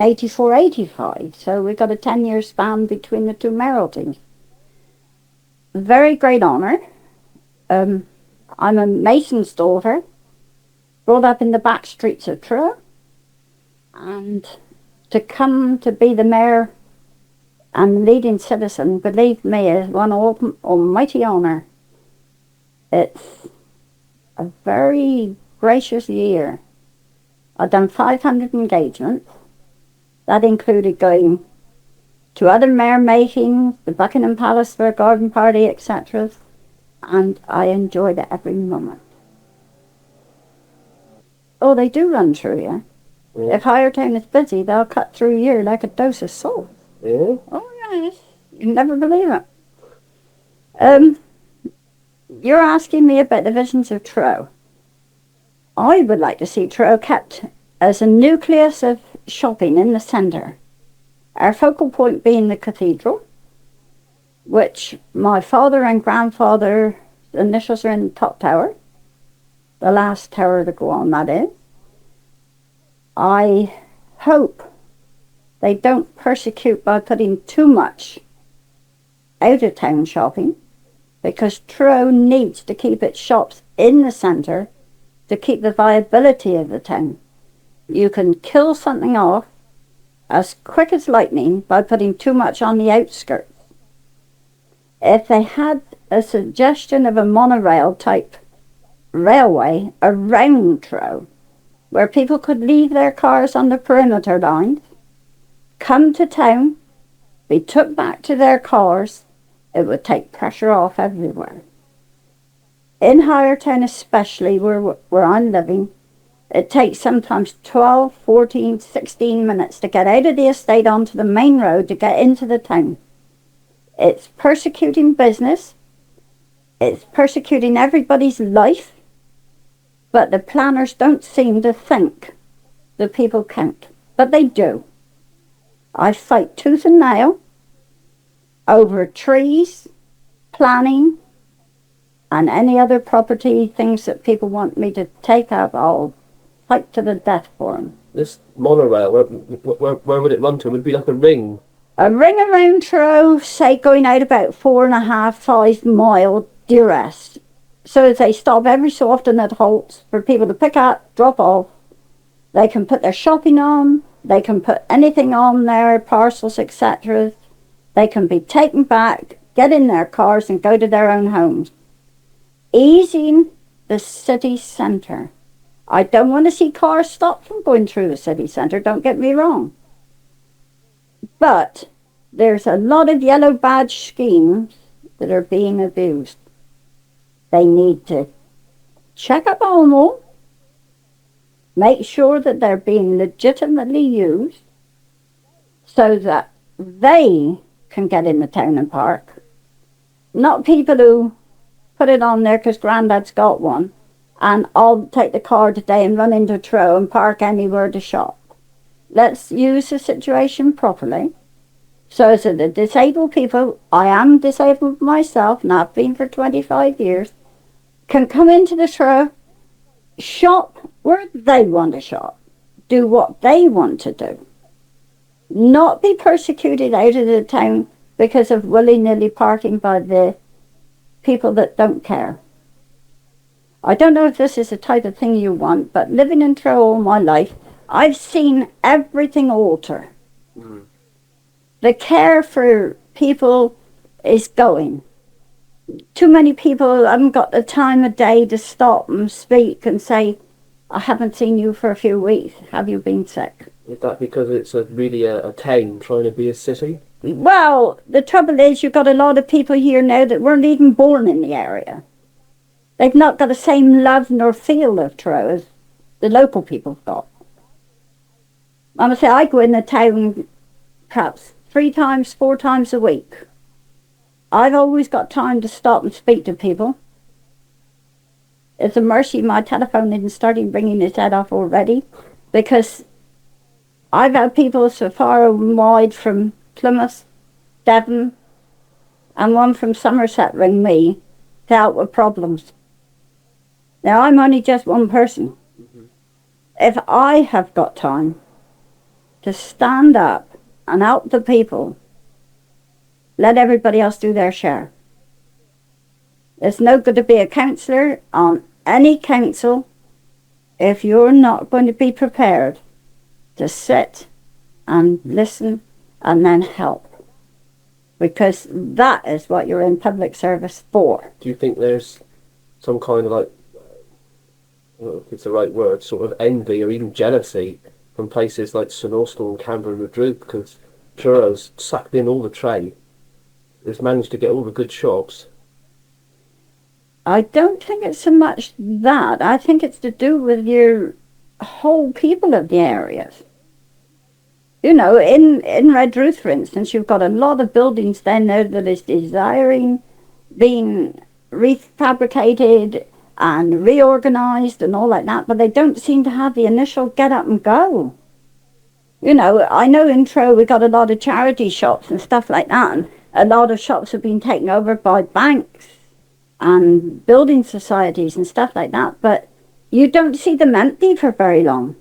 84, 85. So we've got a 10-year span between the two mayoralties. Very great honour. I'm a mason's daughter, brought up in the back streets of Truro, and to come to be the mayor and leading citizen, believe me, is one almighty honour. It's a very gracious year. I've done 500 engagements. That included going to other mayor meetings, the Buckingham Palace for a garden party, etc. And I enjoyed it every moment. Oh, they do run through you. Yeah. If Higher Town is busy, they'll cut through you like a dose of salt. Yeah? Oh, yes. You'd never believe it. You're asking me about the visions of Truro. I would like to see Truro kept as a nucleus of shopping in the centre. Our focal point being the cathedral, which my father and grandfather, the initials are in the top tower. The last tower to go on, that is. I hope they don't persecute by putting too much out-of-town shopping, because Truro needs to keep its shops in the centre to keep the viability of the town. You can kill something off as quick as lightning by putting too much on the outskirts. If they had a suggestion of a monorail type railway around Truro, where people could leave their cars on the perimeter lines, come to town, be took back to their cars, it would take pressure off everywhere. In Higher Town especially, where I'm living, it takes sometimes 12, 14, 16 minutes to get out of the estate onto the main road to get into the town. It's persecuting business, it's persecuting everybody's life, but the planners don't seem to think the people count. But they do. I fight tooth and nail over trees, planning, and any other property things that people want me to take up. I'll fight to the death for them. This monorail, where would it run to? Would it be like a ring? A ring around Truro, say going out about 4.5, 5 mile due rest. So as they stop every so often at halts for people to pick up, drop off. They can put their shopping on, they can put anything on there, parcels, etc. They can be taken back, get in their cars and go to their own homes. Easing the city centre. I don't want to see cars stopped from going through the city centre, don't get me wrong. But there's a lot of yellow badge schemes that are being abused. They need to check up on them, make sure that they're being legitimately used so that they can get in the town and park. Not people who put it on there because Grandad's got one and I'll take the car today and run into Truro and park anywhere to shop. Let's use the situation properly so that the disabled people, I am disabled myself and I've been for 25 years, can come into the Truro, shop where they want to shop, do what they want to do, not be persecuted out of the town because of willy-nilly parking by the people that don't care. I don't know if this is the type of thing you want, but living in Truro all my life, I've seen everything alter. Mm. The care for people is going. Too many people haven't got the time of day to stop and speak and say, I haven't seen you for a few weeks. Have you been sick? Is that because it's really a town trying to be a city? Well, the trouble is you've got a lot of people here now that weren't even born in the area. They've not got the same love nor feel of Truro as the local people have got. I must say, I go in the town perhaps 3 times, 4 times a week. I've always got time to stop and speak to people. It's a mercy my telephone isn't starting bringing its head off already, because I've had people so far and wide from Plymouth, Devon, and one from Somerset ring me to help with problems. Now, I'm only just one person. Mm-hmm. If I have got time to stand up and help the people, let everybody else do their share. It's no good to be a councillor on any council if you're not going to be prepared to sit and listen and then help. Because that is what you're in public service for. Do you think there's some kind of like, I don't know if it's the right word, sort of envy or even jealousy from places like St Austell and Canberra and Madrid, because Truro's sucked in all the trade, has managed to get all the good shops? I don't think it's so much that. I think it's to do with your whole people of the areas. You know, in Redruth, for instance, you've got a lot of buildings down there that is desiring being refabricated and reorganised and all like that, but they don't seem to have the initial get up and go. You know, I know in Truro we got a lot of charity shops and stuff like that, and a lot of shops have been taken over by banks and building societies and stuff like that, but you don't see them empty for very long.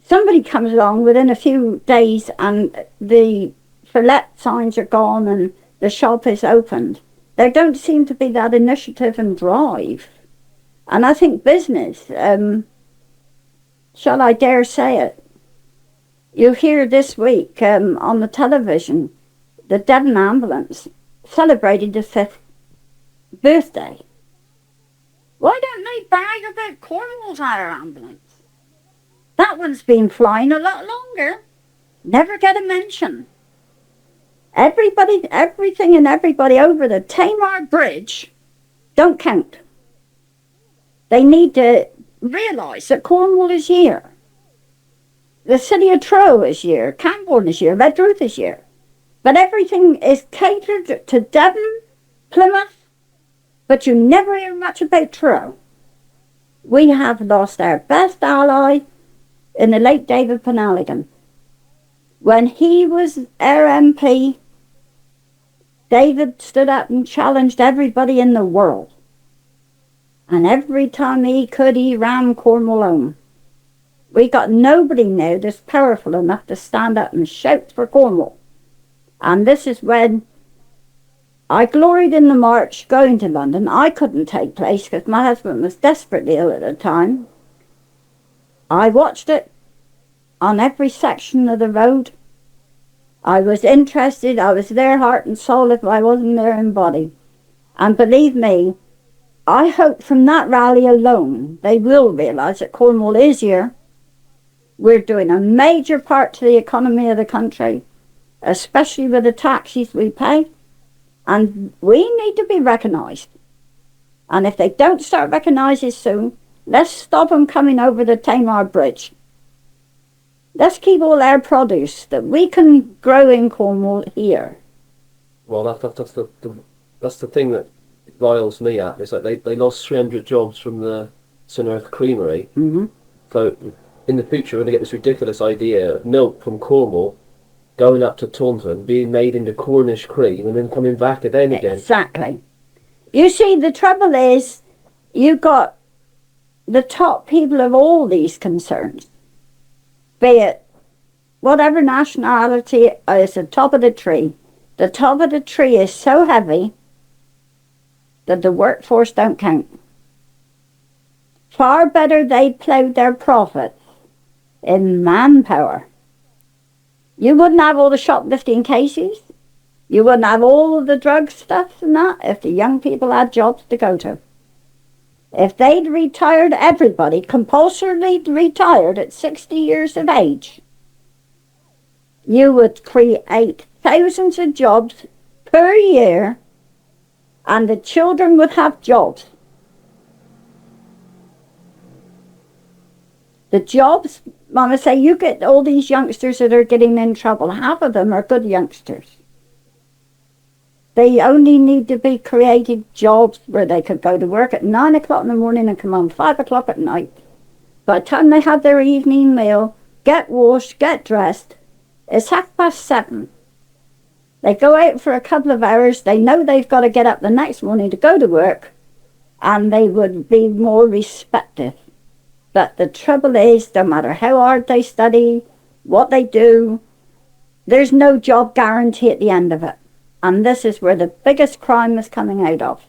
Somebody comes along within a few days and the for let signs are gone and the shop is opened. There don't seem to be that initiative and drive. And I think business, shall I dare say it, you hear this week on the television, the Devon ambulance celebrated the 5th birthday. Why don't they brag about Cornwall's Air ambulance? That one's been flying a lot longer. Never get a mention. Everything and everybody over the Tamar Bridge don't count. They need to realise that Cornwall is here. The city of Truro is here. Camborne is here. Redruth is here. But everything is catered to Devon, Plymouth, but you never hear much about Truro. We have lost our best ally in the late David Penelligan. When he was our MP, David stood up and challenged everybody in the world. And every time he could, he ran Cornwall home. We got nobody now that's powerful enough to stand up and shout for Cornwall. And this is when I gloried in the march going to London. I couldn't take place because my husband was desperately ill at the time. I watched it on every section of the road. I was interested. I was there heart and soul if I wasn't there in body. And believe me, I hope from that rally alone they will realise that Cornwall is here. We're doing a major part to the economy of the country, especially with the taxes we pay. And we need to be recognised. And if they don't start recognising soon, let's stop them coming over the Tamar Bridge. Let's keep all our produce that we can grow in Cornwall here. Well, that's the thing that riles me at. It's like they lost 300 jobs from the St Earth Creamery. Mm-hmm. So in the future, we're going to get this ridiculous idea of milk from Cornwall going up to Taunton, being made into Cornish cream, and then coming back again. Exactly. You see, the trouble is, you got the top people of all these concerns, be it whatever nationality, is the top of the tree. The top of the tree is so heavy that the workforce don't count. Far better they ploughed their profits in manpower. You wouldn't have all the shoplifting cases. You wouldn't have all of the drug stuff and that if the young people had jobs to go to. If they'd retired everybody, compulsorily retired at 60 years of age, you would create thousands of jobs per year and the children would have jobs. The jobs, Mama say, you get all these youngsters that are getting in trouble. Half of them are good youngsters. They only need to be created jobs where they could go to work at 9 o'clock in the morning and come home 5 o'clock at night. By the time they have their evening meal, get washed, get dressed, it's 7:30. They go out for a couple of hours. They know they've got to get up the next morning to go to work, and they would be more respected. But the trouble is, no matter how hard they study, what they do. There's no job guarantee at the end of it. And this is where the biggest crime is coming out of.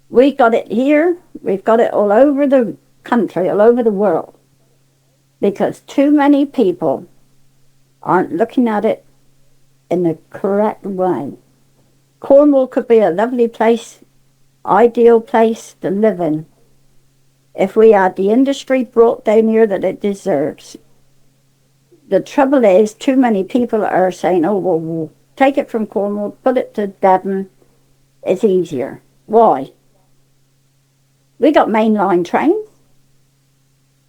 We got it here, we've got it all over the country, all over the world. Because too many people aren't looking at it in the correct way. Cornwall could be a lovely place, ideal place to live in, if we had the industry brought down here that it deserves. The trouble is, too many people are saying, oh, well, we'll take it from Cornwall, put it to Devon, it's easier. Why? We got mainline trains.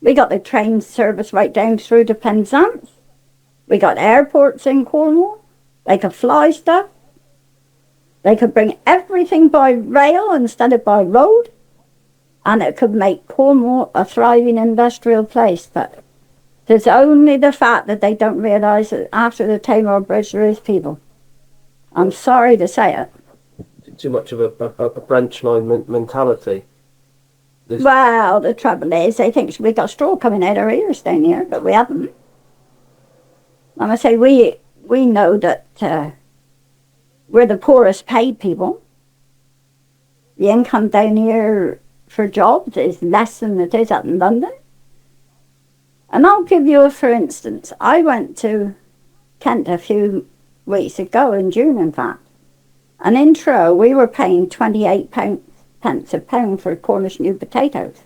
We got the train service right down through to Penzance. We got airports in Cornwall. They could fly stuff. They could bring everything by rail instead of by road. And it could make Cornwall a thriving industrial place. But there's only the fact that they don't realise that after the Tamar Bridge there is people. I'm sorry to say it. Too much of a branch line mentality. Well, the trouble is, they think we got straw coming out our ears down here, but we haven't. And I say we know that we're the poorest paid people. The income down here for jobs is less than it is up in London. And I'll give you a for instance. I went to Kent a few weeks ago, in June in fact, and in Truro we were paying 28 pence a pound for Cornish new potatoes.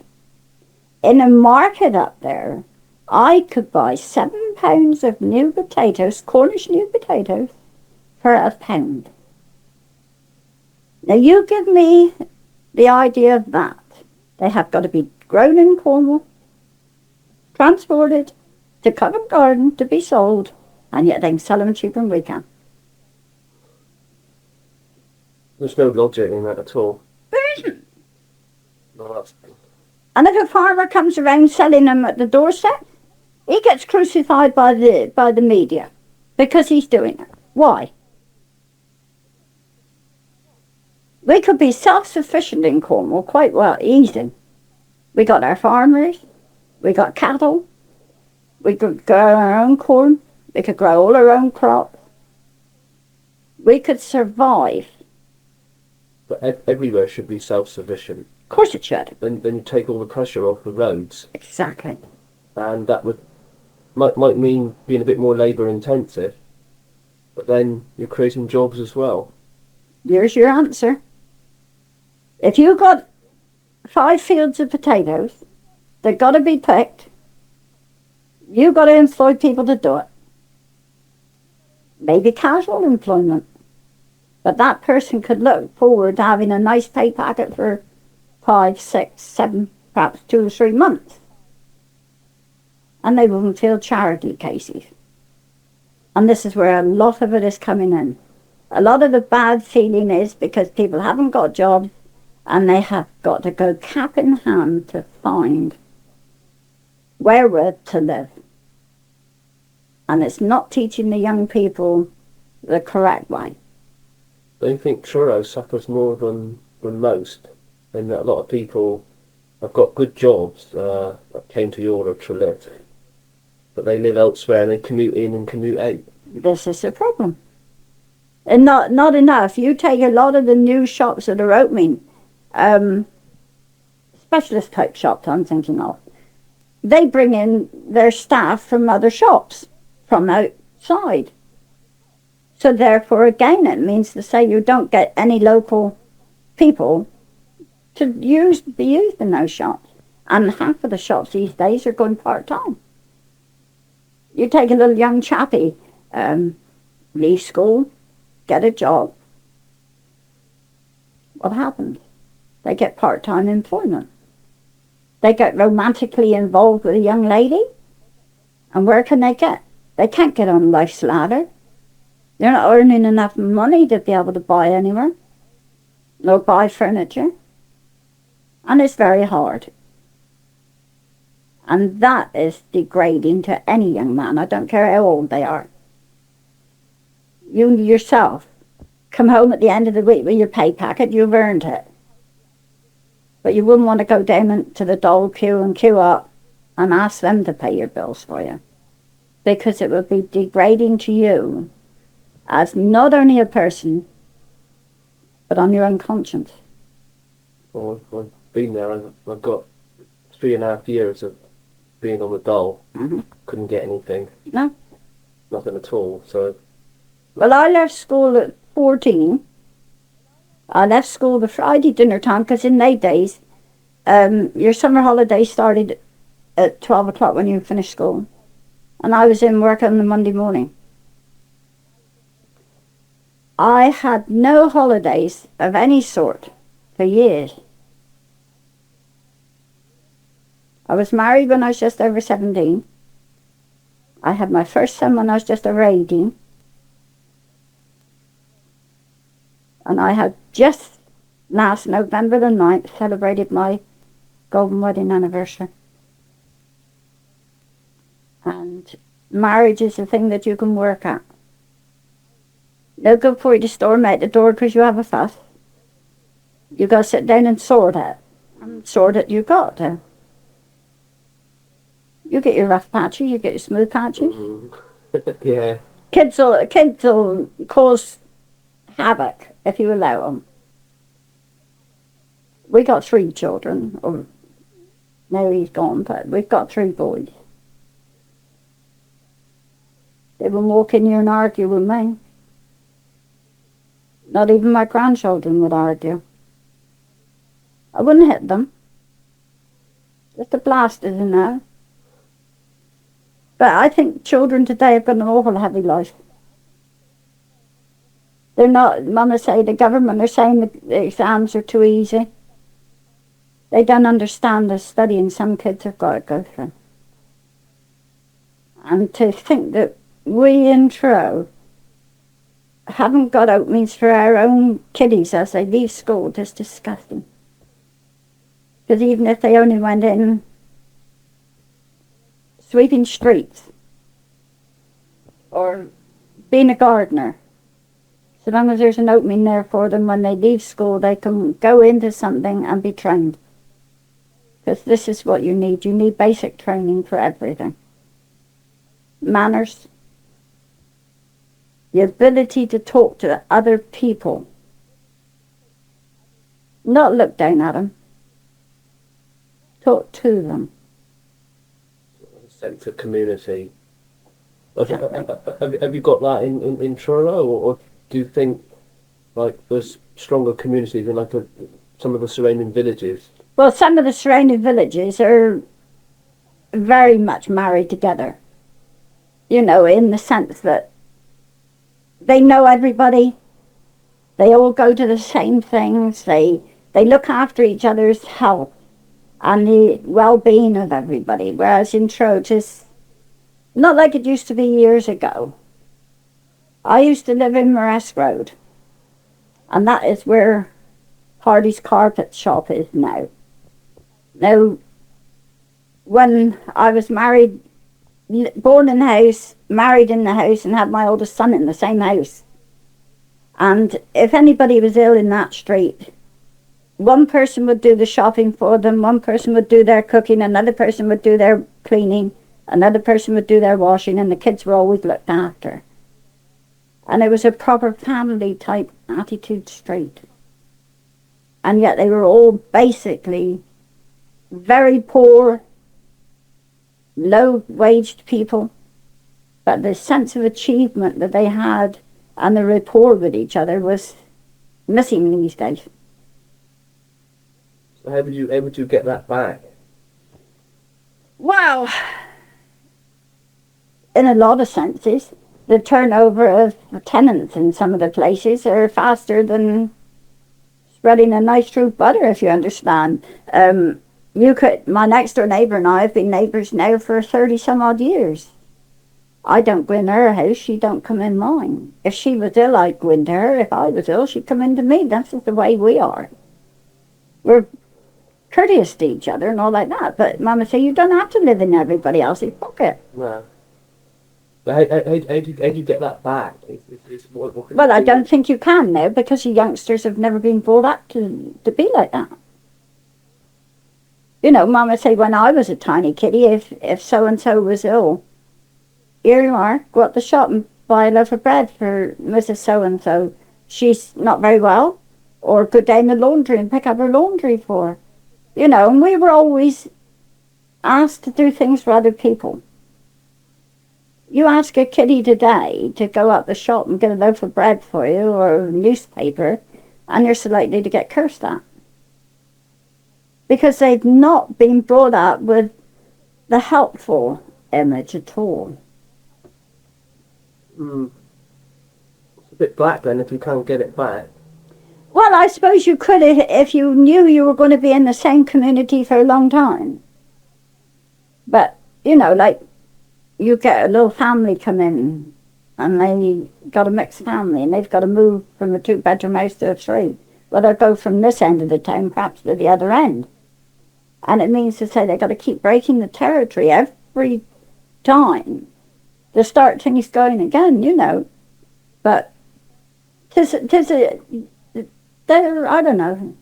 In a market up there, I could buy 7 pounds of new potatoes, Cornish new potatoes, for £1. Now you give me the idea of that. They have got to be grown in Cornwall, transported to Covent Garden to be sold, and yet they can sell them cheaper than we can. There's no logic in that at all. There isn't. No, and if a farmer comes around selling them at the doorstep, he gets crucified by the media because he's doing it. Why? We could be self-sufficient in Cornwall quite well, easy. We got our farmers, we got cattle, we could grow our own corn, we could grow all our own crops. We could survive. But everywhere should be self-sufficient. Of course it should. Then you take all the pressure off the roads. Exactly. And that might mean being a bit more labour intensive, but then you're creating jobs as well. Here's your answer. If you got 5 fields of potatoes, they've got to be picked. You've got to employ people to do it. Maybe casual employment. But that person could look forward to having a nice pay packet for 5, 6, 7, perhaps 2 or 3 months. And they wouldn't feel charity cases. And this is where a lot of it is coming in. A lot of the bad feeling is because people haven't got jobs and they have got to go cap in hand to find wherewith to live. And it's not teaching the young people the correct way. Don't you think Truro suffers more than most? In that a lot of people have got good jobs that came to Europe to live, but they live elsewhere and they commute in and commute out. This is the problem. And not enough. You take a lot of the new shops that are opening, specialist type shops I'm thinking of, they bring in their staff from other shops, from outside. So therefore, again, it means to say you don't get any local people to be used in those shops. And half of the shops these days are going part-time. You take a little young chappie, leave school, get a job. What happens? They get part-time employment. They get romantically involved with a young lady. And where can they get? They can't get on life's ladder. They're not earning enough money to be able to buy anywhere, nor buy furniture. And it's very hard. And that is degrading to any young man. I don't care how old they are. You yourself come home at the end of the week with your pay packet, you've earned it. But you wouldn't want to go down to the dole queue and queue up and ask them to pay your bills for you. because it would be degrading to you as not only a person, but on your own conscience. Well, I've been there, and I've got 3.5 years of being on the dole. Couldn't get anything. No. Nothing at all, so... Well, I left school at 14. I left school the Friday dinner time, because in those days, your summer holiday started at 12 o'clock when you finished school. And I was in work on the Monday morning. I had no holidays of any sort for years. I was married when I was just over 17. I had my first son when I was just over 18. And I had just last November the 9th celebrated my golden wedding anniversary. And marriage is a thing that you can work at. No good for you to storm out the door because you have a fuss. You got to sit down and sort it. And sort it you got to. You get your rough patches, you get your smooth patches. Yeah. Kids will cause havoc if you allow them. We got 3 children, or now he's gone, but we've got 3 boys. They wouldn't walk in here and argue with me. Not even my grandchildren would argue. I wouldn't hit them. Just a blasters in there. But I think children today have got an awful heavy life. They're not, Mama say, the government are saying the exams are too easy. They don't understand the studying some kids have got to go through. And to think that we in Truro haven't got openings for our own kiddies as they leave school is disgusting. Because even if they only went in sweeping streets or being a gardener, so long as there's an opening there for them when they leave school, they can go into something and be trained. Because this is what you need. You need basic training for everything. Manners. The ability to talk to other people. Not look down at them. Talk to them. Sense of community. Have you got that in Truro, or do you think like there's stronger communities in like some of the surrounding villages? Well, some of the surrounding villages are very much married together. You know, in the sense that they know everybody. They all go to the same things. They look after each other's health and the well-being of everybody. Whereas in Truro, it's not like it used to be years ago. I used to live in Moresk Road, and that is where Hardy's carpet shop is now. Now, when I was married, born in the house, married in the house, and had my oldest son in the same house. And if anybody was ill in that street, one person would do the shopping for them, one person would do their cooking, another person would do their cleaning, another person would do their washing, and the kids were always looked after. And it was a proper family type attitude street. And yet they were all basically very poor, low-waged people, but the sense of achievement that they had and the rapport with each other was missing these days. So how would you get that back? Well, in a lot of senses, the turnover of tenants in some of the places are faster than spreading a nice fruit butter, if you understand. My next door neighbour and I have been neighbours now for 30 some odd years. I don't go in her house, she don't come in mine. If she was ill, I'd go into her. If I was ill, she'd come into me. That's just the way we are. We're courteous to each other and all like that. But Mama say, you don't have to live in everybody else's pocket. No. But how do you get that back? Well, I don't think you can now, because the youngsters have never been brought up to be like that. You know, Mama say when I was a tiny kiddie, if so-and-so was ill, here you are, go up the shop and buy a loaf of bread for Mrs. So-and-so. She's not very well. Or go down the laundry and pick up her laundry for her. You know, and we were always asked to do things for other people. You ask a kiddie today to go up the shop and get a loaf of bread for you or a newspaper, and you're so likely to get cursed at. Because they've not been brought up with the helpful image at all. It's a bit black then if you can't get it back. Well, I suppose you could if you knew you were going to be in the same community for a long time. But, you know, like, you get a little family come in, and they got a mixed family, and they've got to move from a 2-bedroom house to a 3. Well, they'll go from this end of the town perhaps to the other end. And it means to say they've got to keep breaking the territory every time to start things going again, you know. But they're, I don't know,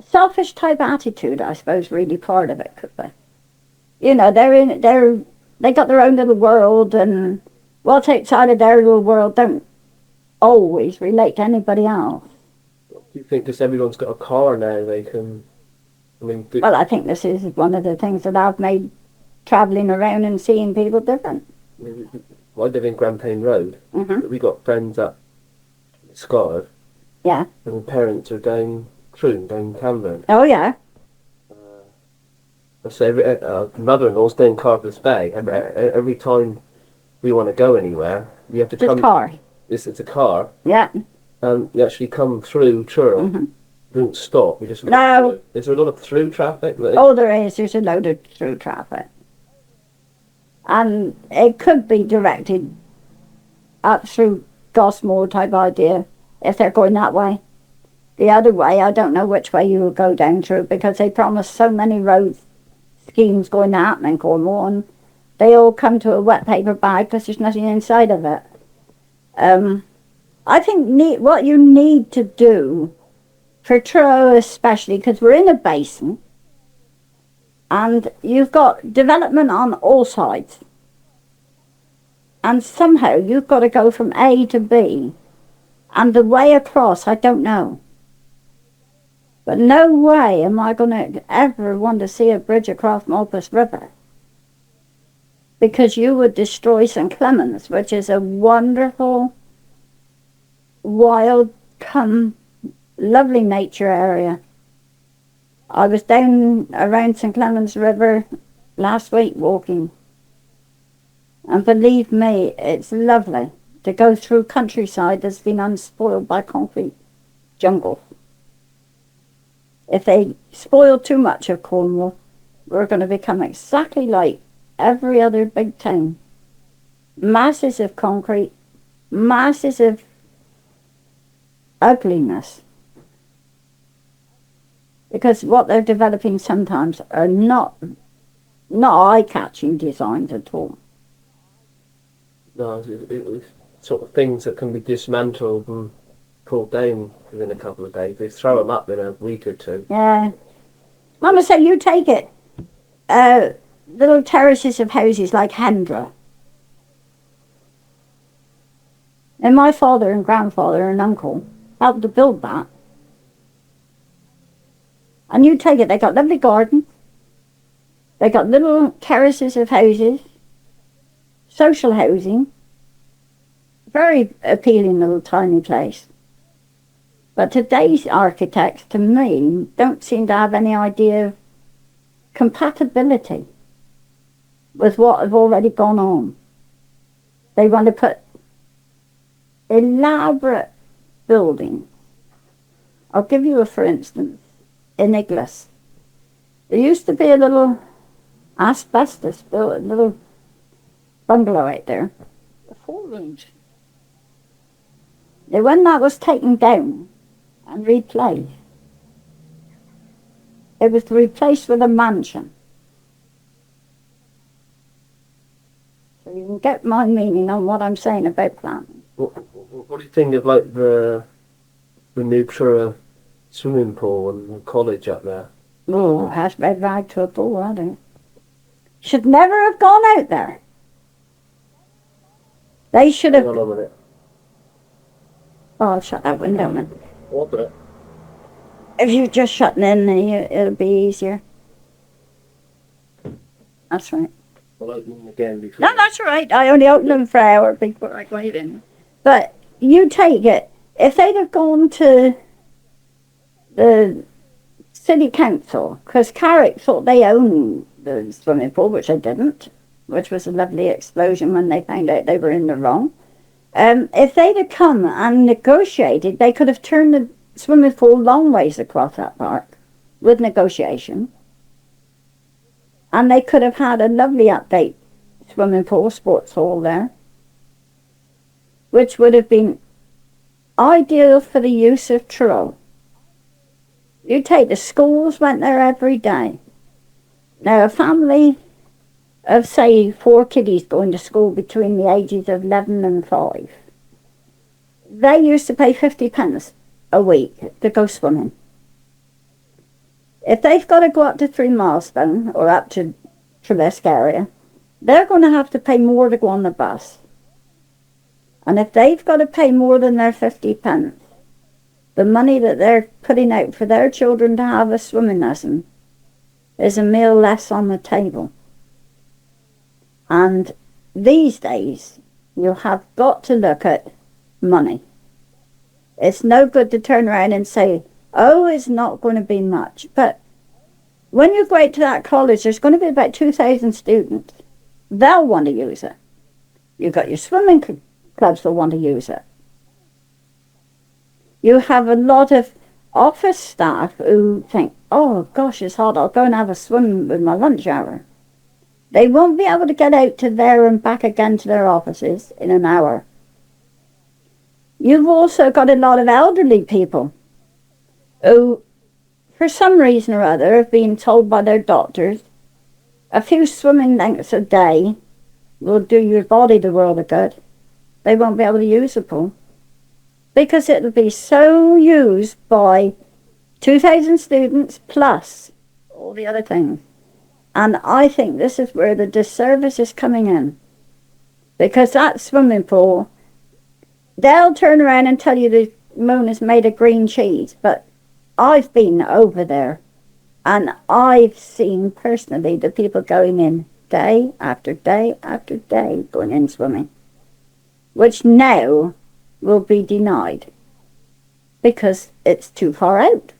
selfish type attitude, I suppose, really part of it could be. You know, they got their own little world, and what's outside of their little world don't always relate to anybody else. Do you think just everyone's got a car now they can... Well, I think this is one of the things that I've made travelling around and seeing people different. I live in Grampian Road. We got friends up Scotland. Yeah. And my parents are down Cameron. Oh, yeah. So mother-in-law's down Carpus Bay. Every time we want to go anywhere, we have to come... car. It's a car. Yeah. And you actually come through Truro. Don't stop. We just... No. Is there a lot of through traffic? Oh, there is. There's a load of through traffic. And it could be directed up through Gosmore type idea if they're going that way. The other way, I don't know which way you will go down through, because they promise so many road schemes going to happen in Cornwall, and they all come to a wet paper bag because there's nothing inside of it. I think what you need to do, for Truro especially, because we're in a basin, and you've got development on all sides, and somehow you've got to go from A to B, and the way across, I don't know. But no way am I going to ever want to see a bridge across Malpas River, because you would destroy St. Clements, which is a wonderful, wild, lovely nature area. I was down around St. Clements River last week walking, and believe me, it's lovely to go through countryside that's been unspoiled by concrete jungle. If they spoil too much of Cornwall, we're going to become exactly like every other big town. Masses of concrete, masses of ugliness. Because what they're developing sometimes are not eye-catching designs at all. No, it's sort of things that can be dismantled and pulled down within a couple of days. They throw them up in a week or two. Yeah. Mama said, you take it. Little terraces of houses like Hendra. And my father and grandfather and uncle helped to build that. And you take it, they got lovely gardens. They got little terraces of houses. Social housing. Very appealing little tiny place. But today's architects, to me, don't seem to have any idea of compatibility with what have already gone on. They want to put elaborate buildings. I'll give you a for instance. In Iglis, there used to be a little asbestos built, a little bungalow out there, 4 rooms. Now, when that was taken down and replaced, it was replaced with a mansion. So you can get my meaning on what I'm saying about planning. What do you think of like the new Truro swimming pool and the college up there? Oh, has red rag to a pool, I don't. Should never have gone out there. They should Hang have... on a minute. Oh, I'll shut that window, man. What the? If you're just shutting in, then it'll be easier. That's right. I'll open them again before. No, that's all right. I only opened them for an hour before I went in. But you take it. If they'd have gone to the city council, because Carrick thought they owned the swimming pool, which they didn't, which was a lovely explosion when they found out they were in the wrong. If they'd have come and negotiated, they could have turned the swimming pool long ways across that park with negotiation. And they could have had a lovely update swimming pool, sports hall there, which would have been ideal for the use of Truro. You take the schools went there every day. Now a family of say 4 kiddies going to school between the ages of 11 and 5, they used to pay 50p a week to go swimming. If they've got to go up to 3 Milestone or up to Trebesk area, they're going to have to pay more to go on the bus. And if they've got to pay more than their 50p, the money that they're putting out for their children to have a swimming lesson is a meal less on the table. And these days, you have got to look at money. It's no good to turn around and say, oh, it's not going to be much. But when you go out to that college, there's going to be about 2,000 students. They'll want to use it. You've got your swimming clubs that want to use it. You have a lot of office staff who think, oh, gosh, it's hot. I'll go and have a swim with my lunch hour. They won't be able to get out to there and back again to their offices in an hour. You've also got a lot of elderly people who, for some reason or other, have been told by their doctors a few swimming lengths a day will do your body the world of good. They won't be able to use the pool because it will be so used by 2,000 students plus all the other things. And I think this is where the disservice is coming in, because that swimming pool, they'll turn around and tell you the moon is made of green cheese, but I've been over there and I've seen personally the people going in day after day after day going in swimming, which now will be denied because it's too far out.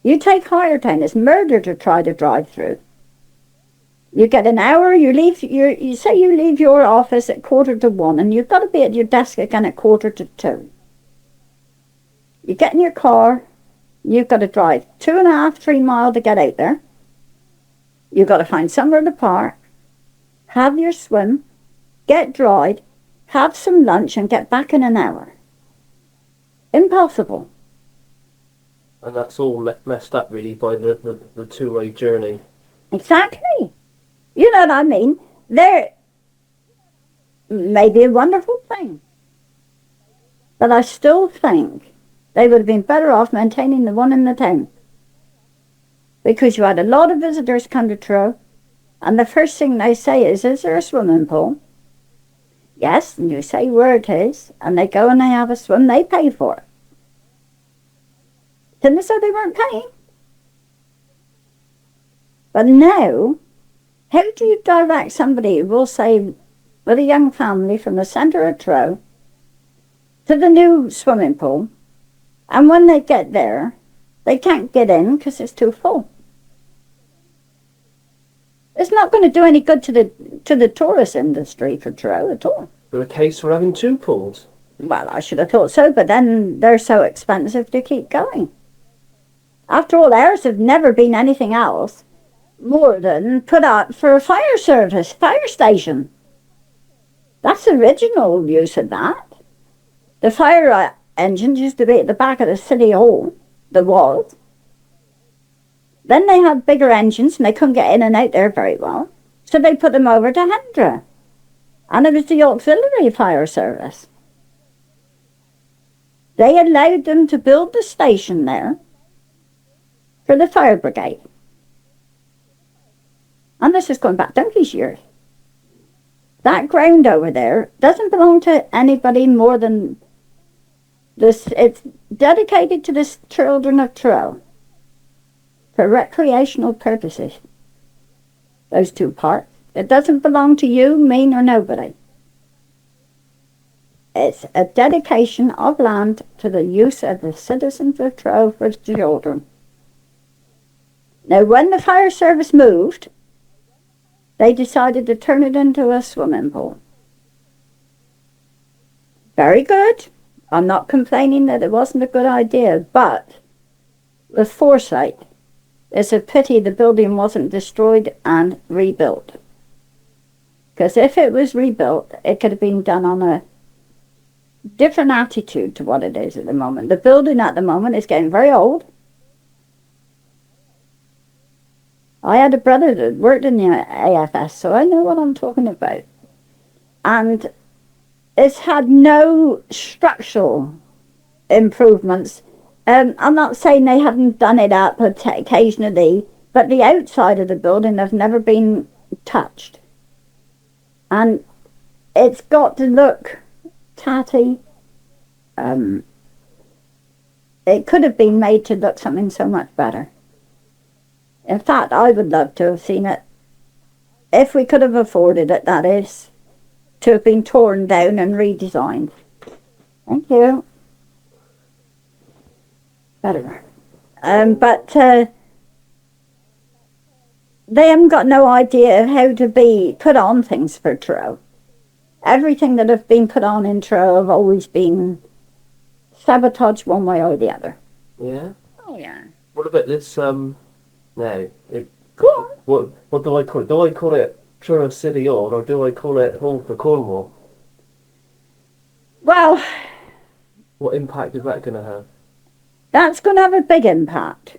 You take Highertown, it's murder to try to drive through. You get an hour, you say you leave your office at 1:45 and you've got to be at your desk again at 1:45. You get in your car, you've got to drive 2.5, 3 miles to get out there. You've got to find somewhere to park, have your swim, get dried, have some lunch and get back in an hour. Impossible. And that's all messed up really by the two-way journey. Exactly. You know what I mean? There may be a wonderful thing. But I still think they would have been better off maintaining the one in the town. Because you had a lot of visitors come to Truro, and the first thing they say is there a swimming pool? Yes, and you say where it is, and they go and they have a swim, they pay for it. Didn't they say they weren't paying? But now, how do you direct somebody who will say, with a young family from the centre of Truro to the new swimming pool, and when they get there, they can't get in because it's too full? It's not going to do any good to the tourist industry for Truro at all. Is there a case for having 2 pools? Well, I should have thought so, but then they're so expensive to keep going. After all, ours have never been anything else more than put out for a fire service, fire station. That's the original use of that. The fire engines used to be at the back of the city hall, the walls. Then they had bigger engines and they couldn't get in and out there very well, so they put them over to Hendra. And it was the auxiliary fire service. They allowed them to build the station there for the fire brigade. And this is going back donkey's years. That ground over there doesn't belong to anybody more than this. It's dedicated to the children of Truro for recreational purposes. Those two parts. It doesn't belong to you, me, nor nobody. It's a dedication of land to the use of the citizens of Truro for children. Now, when the fire service moved, they decided to turn it into a swimming pool. Very good. I'm not complaining that it wasn't a good idea, but with foresight, it's a pity the building wasn't destroyed and rebuilt. Because if it was rebuilt, it could have been done on a different attitude to what it is at the moment. The building at the moment is getting very old. I had a brother that worked in the AFS, so I know what I'm talking about. And it's had no structural improvements. I'm not saying they haven't done it up occasionally, but the outside of the building has never been touched. And it's got to look tatty. It could have been made to look something so much better. In fact, I would love to have seen it, if we could have afforded it, that is, to have been torn down and redesigned. Thank you. Better. But they haven't got no idea of how to be put on things for Truro. Everything that have been put on in Truro have always been sabotaged one way or the other. Yeah? Oh, yeah. What about this, Go on. What do I call it? Do I call it Truro City Hall, or do I call it Hall for Cornwall? Well, what impact is that going to have? That's going to have a big impact,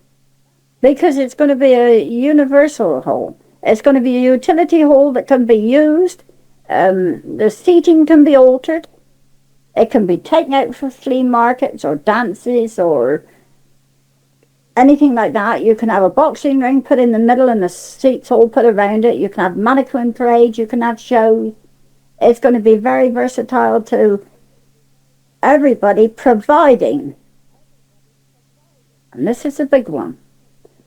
because it's going to be a universal hall. It's going to be a utility hall that can be used. The seating can be altered. It can be taken out for flea markets or dances or anything like that. You can have a boxing ring put in the middle and the seats all put around it. You can have mannequin parades. You can have shows. It's going to be very versatile to everybody, providing, and this is a big one,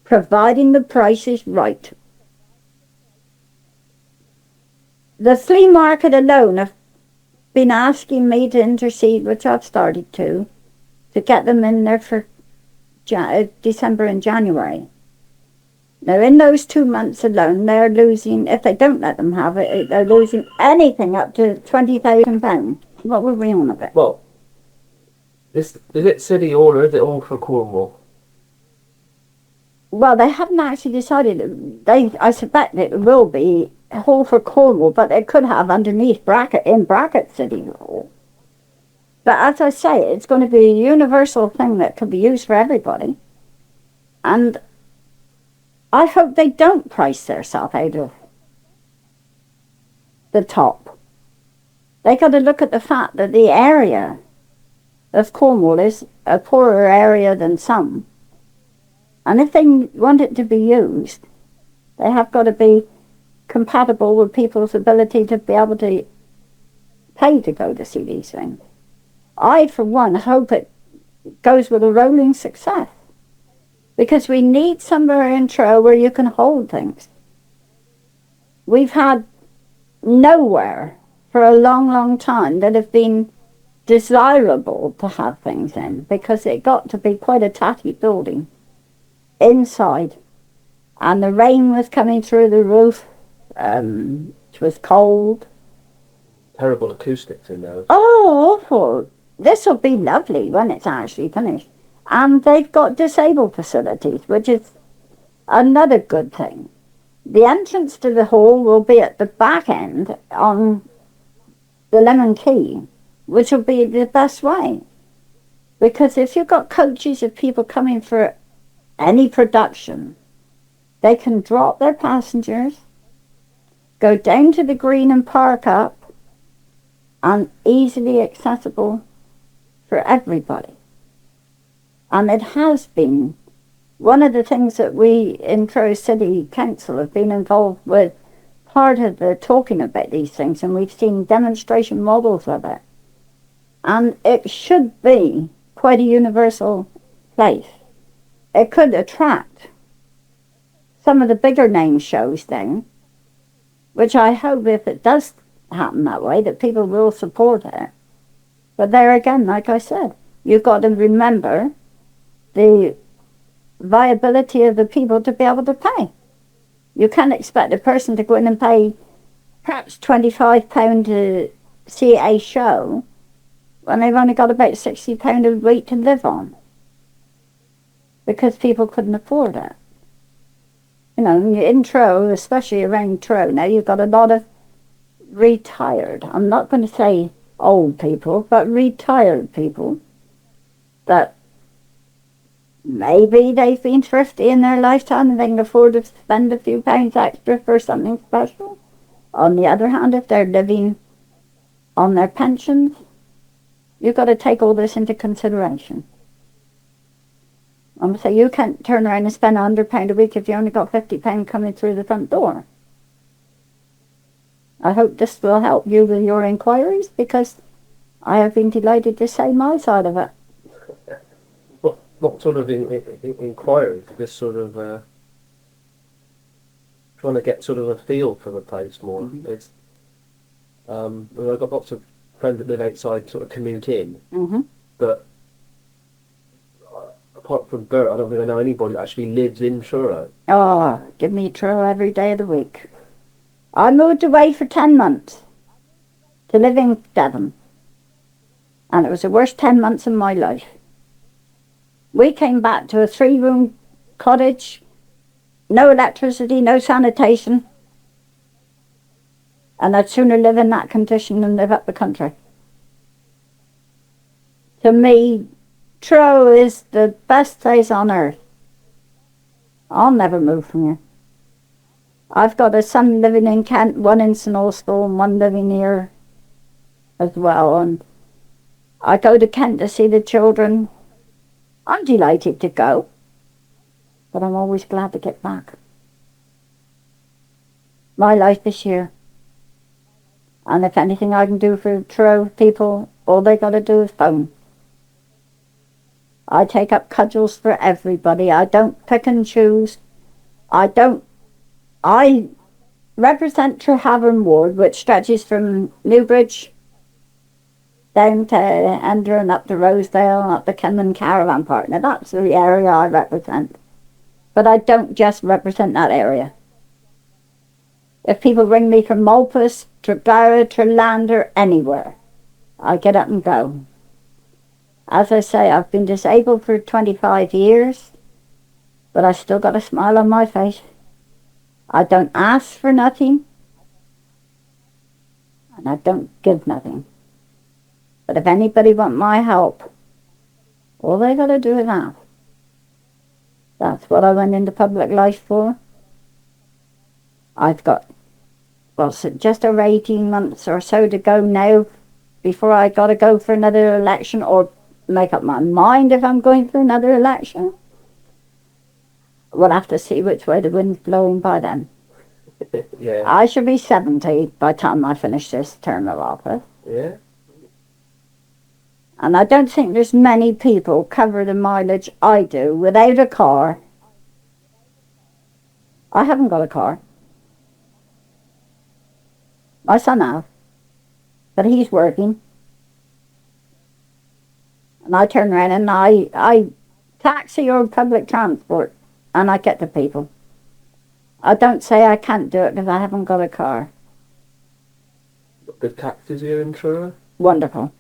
providing the price is right. The flea market alone have been asking me to intercede, which I've started to get them in there for December and January. Now, in those 2 months alone, they're losing, if they don't let them have it, they're losing anything up to £20,000. What were we on about? Well, is it City Hall or is it all for Cornwall? Well, they haven't actually decided. I suspect it will be Hall for Cornwall, but they could have underneath in bracket City Hall. But as I say, it's going to be a universal thing that can be used for everybody. And I hope they don't price themselves out of the top. They got to look at the fact that the area of Cornwall is a poorer area than some. And if they want it to be used, they have got to be compatible with people's ability to be able to pay to go to see these things. I, for one, hope it goes with a rolling success, because we need somewhere in Truro where you can hold things. We've had nowhere for a long, long time that have been desirable to have things in, because it got to be quite a tatty building inside, and the rain was coming through the roof. It was cold. Terrible acoustics in there. Oh, awful. This will be lovely when it's actually finished. And they've got disabled facilities, which is another good thing. The entrance to the hall will be at the back end on the Lemon Quay, which will be the best way. Because if you've got coaches of people coming for any production, they can drop their passengers, go down to the green and park up, and easily accessible for everybody. And it has been one of the things that we in Truro City Council have been involved with part of the talking about these things, and we've seen demonstration models of it. And it should be quite a universal place. It could attract some of the bigger name shows then, which I hope if it does happen that way, that people will support it. But there again, like I said, you've got to remember the viability of the people to be able to pay. You can't expect a person to go in and pay perhaps £25 to see a show when they've only got about £60 a week to live on, because people couldn't afford it. You know, in Trow, especially around Trow, now you've got a lot of retired, I'm not going to say old people, but retired people that maybe they've been thrifty in their lifetime and they can afford to spend a few pounds extra for something special. On the other hand, if they're living on their pensions, you've got to take all this into consideration. I'm going to say you can't turn around and spend £100 a week if you only got £50 coming through the front door. I hope this will help you with your inquiries, because I have been delighted to say my side of it. What sort of inquiries? Just sort of trying to get sort of a feel for the place more. Mm-hmm. It's well, I've got lots of friends that live outside, sort of commute in, mm-hmm. but apart from Bert, I don't really know anybody that actually lives in Truro. Oh, give me Truro every day of the week. I moved away for 10 months to live in Devon, and it was the worst 10 months of my life. We came back to a 3-room cottage, no electricity, no sanitation, and I'd sooner live in that condition than live up the country. To me, Truro is the best place on earth. I'll never move from here. I've got a son living in Kent, one in St Austell, and one living here as well, and I go to Kent to see the children. I'm delighted to go, but I'm always glad to get back. My life is here, and if anything I can do for Truro people, all they got to do is phone. I take up cudgels for everybody. I don't pick and choose. I represent Trehavern Ward, which stretches from Newbridge down to Ender and up to Rosedale and up to Kenman Caravan Park. Now that's the area I represent. But I don't just represent that area. If people ring me from Malpas, Trebarra, Lowender, anywhere, I get up and go. As I say, I've been disabled for 25 years, but I still got a smile on my face. I don't ask for nothing, and I don't give nothing. But if anybody want my help, all they got to do is ask. That's what I went into public life for. I've got, well, so just over 18 months or so to go now before I got to go for another election or make up my mind if I'm going for another election. We'll have to see which way the wind's blowing by then. Yeah. I should be 70 by the time I finish this term of office. Yeah. And I don't think there's many people cover the mileage I do without a car. I haven't got a car. My son has, but he's working. And I turn around and I taxi or public transport, and I get to people. I don't say I can't do it because I haven't got a car. Good taxis here in Truro? Wonderful.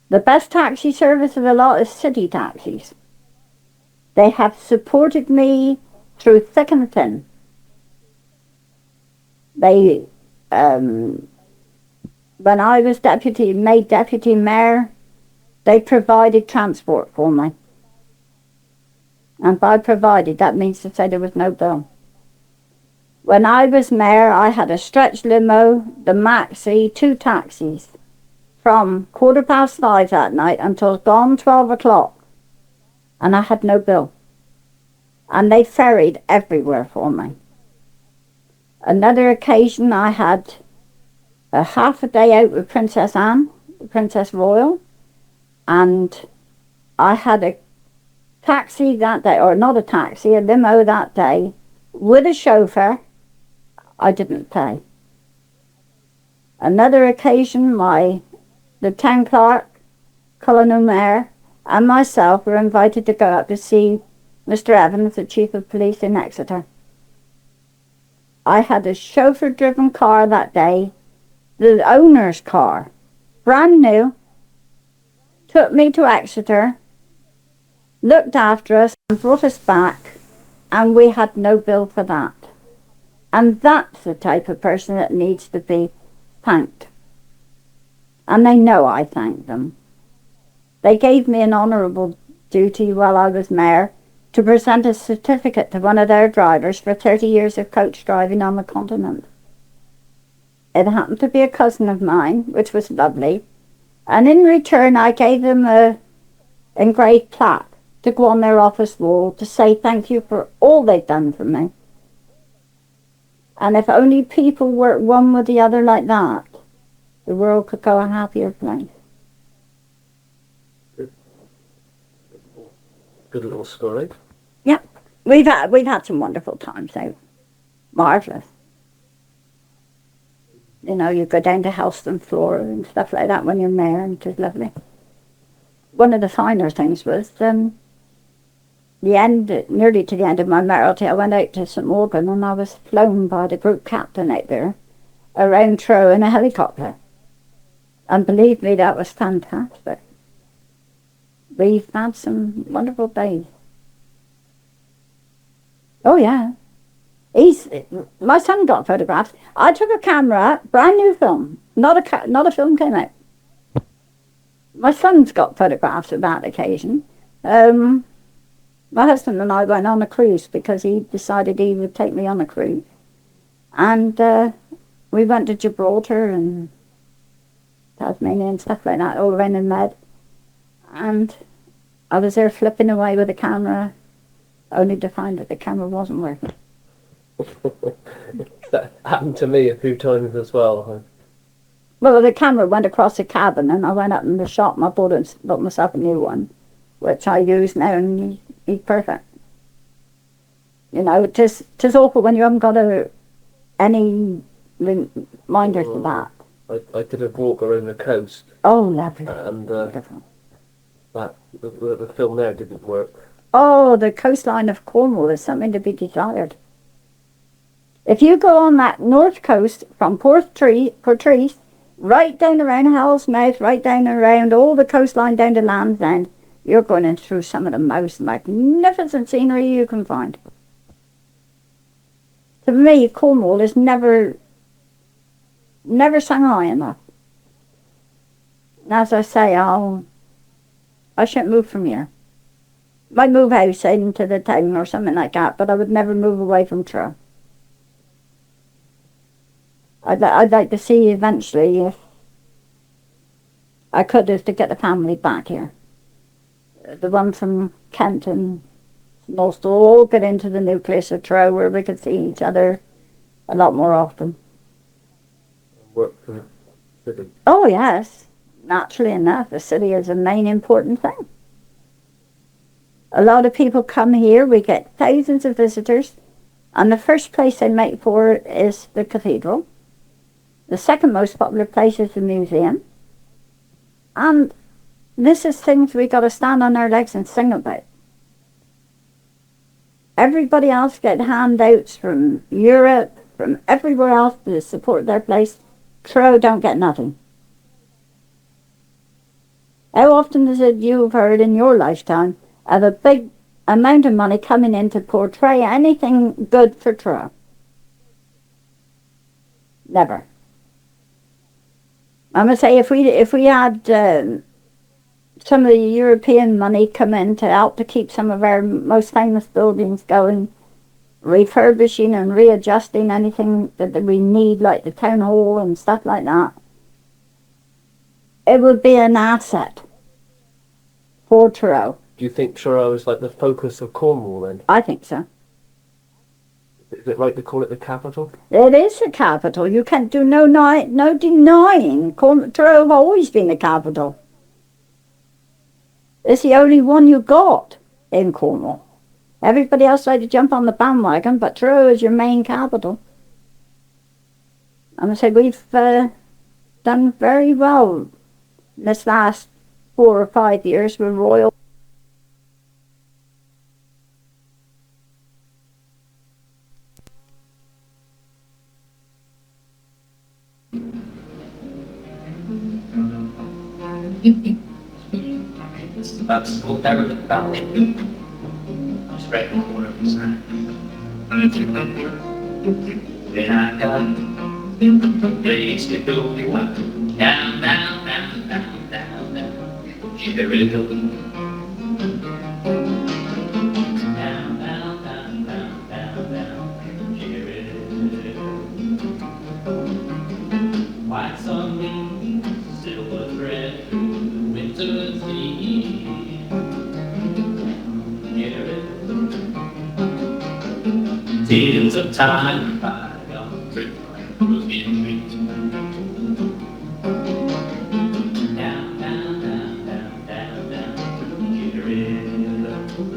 The best taxi service of a lot is city taxis. They have supported me through thick and thin. They, when I was made deputy mayor, they provided transport for me. And by provided, that means to say there was no bill. When I was mayor, I had a stretch limo, the maxi, 2 taxis, from 5:15 that night until gone 12 o'clock. And I had no bill. And they ferried everywhere for me. Another occasion I had a half a day out with Princess Anne, the Princess Royal, and I had a taxi that day, or not a taxi, a limo that day, with a chauffeur. I didn't pay. Another occasion, the town clerk, Colonel Myra, and myself were invited to go up to see Mr. Evans, the Chief of Police in Exeter. I had a chauffeur-driven car that day, the owner's car, brand new, took me to Exeter, looked after us and brought us back, and we had no bill for that. And that's the type of person that needs to be thanked. And they know I thank them. They gave me an honourable duty while I was mayor to present a certificate to one of their drivers for 30 years of coach driving on the continent. It happened to be a cousin of mine, which was lovely, and in return I gave them a engraved plaque to go on their office wall to say thank you for all they've done for me. And if only people worked one with the other like that, the world could go a happier place. Good little story. Yeah, we've had some wonderful times out. Marvellous. You know, you go down to Helston Flora and stuff like that when you're mayor, and it was lovely. One of the finer things was nearly to the end of my mayoralty, I went out to St Morgan and I was flown by the group captain out there around Trow in a helicopter. And believe me, that was fantastic. We've had some wonderful days. Oh yeah. My son got photographs. I took a camera, brand new film. Not a film came out. My son's got photographs of that occasion. My husband and I went on a cruise because he decided he would take me on a cruise. And we went to Gibraltar and Tasmania and stuff like that, all around in Med. And I was there flipping away with the camera, only to find that the camera wasn't working. That happened to me a few times as well. Well, the camera went across the cabin and I went up in the shop and I bought myself a new one, which I use now, and he's perfect. You know, it is awful when you haven't got any reminders of that. I did a walk around the coast. Oh, lovely. And the film there didn't work. Oh, the coastline of Cornwall is something to be desired. If you go on that north coast from Portreath, right down around Hell's Mouth, right down around all the coastline down to Land's End, you're going in through some of the most magnificent scenery you can find. To me, Cornwall is never sung high enough. And as I say, I shouldn't move from here. Might move house into the town or something like that, but I would never move away from Trow. I'd like to see eventually, if I could, is to get the family back here. The one from Kent and North all get into the nucleus of Trow where we could see each other a lot more often. Work for the city. Oh yes, naturally enough, the city is the main important thing. A lot of people come here, we get thousands of visitors, and the first place they make for is the cathedral. The second most popular place is the museum. And this is things we got to stand on our legs and sing about. Everybody else get handouts from Europe, from everywhere else to support their place. Trow don't get nothing. How often is it you've heard in your lifetime of a big amount of money coming in to portray anything good for Trow? Never. I must say, if we had some of the European money come in to help to keep some of our most famous buildings going, refurbishing and readjusting anything that we need, like the town hall and stuff like that, it would be an asset for Trow. Do you think Trow is like the focus of Cornwall then? I think so. Is it right to call it the capital? It is the capital. You can't do no denying. Truro have always been the capital. It's the only one you got in Cornwall. Everybody else tried to jump on the bandwagon, but Truro is your main capital. And I said we've done very well this last 4 or 5 years with royal. That's all there is about it. Spread the water beside. Then I got place to go. Down, down, down, down, down, down. Here it goes. Down, down, down, down, down, down. Here it goes. White sunbeam, silver thread through the winter sea. Here it goes. Tales of time bygone, trip in reach. Down, down, down, down, down, down. Here it goes.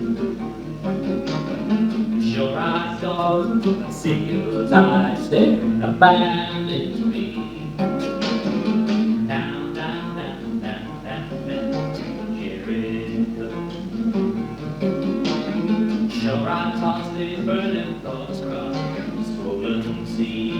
Sure I saw the seals eyes staring abandoned me. Down, down, down, down, down, down. Here it goes. Sure I tossed the burning thoughts across the swollen sea.